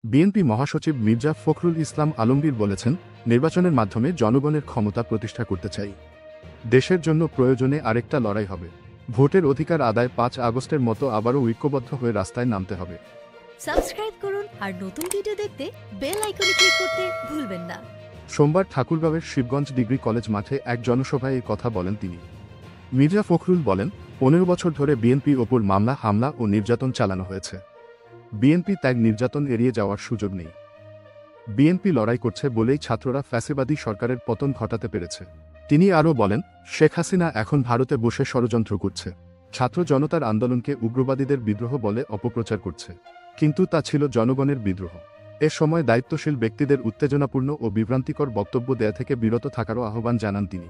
BNP মহাসচিব মির্জা ফখরুল ইসলাম আলমগীর বলেছেন, নির্বাচনের মাধ্যমে জনগণের ক্ষমতা প্রতিষ্ঠা করতে চাই। দেশের জন্য প্রয়োজনে আরেকটা লড়াই হবে। ভোটের অধিকার আদায় ৫ আগস্টের মতো আবারও ঐক্যবদ্ধ হয়ে রাস্তায় নামতে হবে। সাবস্ক্রাইব করুন আর নতুন ভিডিও দেখতে বেল আইকনে ক্লিক করতে ভুলবেন না। সোমবার ঠাকুরগাঁওয়ের শিবগঞ্জ ডিগ্রি কলেজ মাঠে এক জনসভায় এই কথা বলেন তিনি। মির্জা ফখরুল বলেন, ১৫ বছর ধরে বিএনপির ওপর মামলা, হামলা ও নির্যাতন চালানো হয়েছে। বিএনপি তাই নির্যাতন এড়িয়ে যাওয়ার সুযোগ নেই। বিএনপি লড়াই করছে বলেই ছাত্ররা ফ্যাসিবাদী সরকারের পতন ঘটাতে পেরেছে। তিনি আরও বলেন, শেখ হাসিনা এখন ভারতে বসে ষড়যন্ত্র করছে। ছাত্র জনতার আন্দোলনকে উগ্রবাদীদের বিদ্রোহ বলে অপপ্রচার করছে, কিন্তু তা ছিল জনগণের বিদ্রোহ। এ সময় দায়িত্বশীল ব্যক্তিদের উত্তেজনাপূর্ণ ও বিভ্রান্তিকর বক্তব্য দেয়া থেকে বিরত থাকারও আহ্বান জানান তিনি।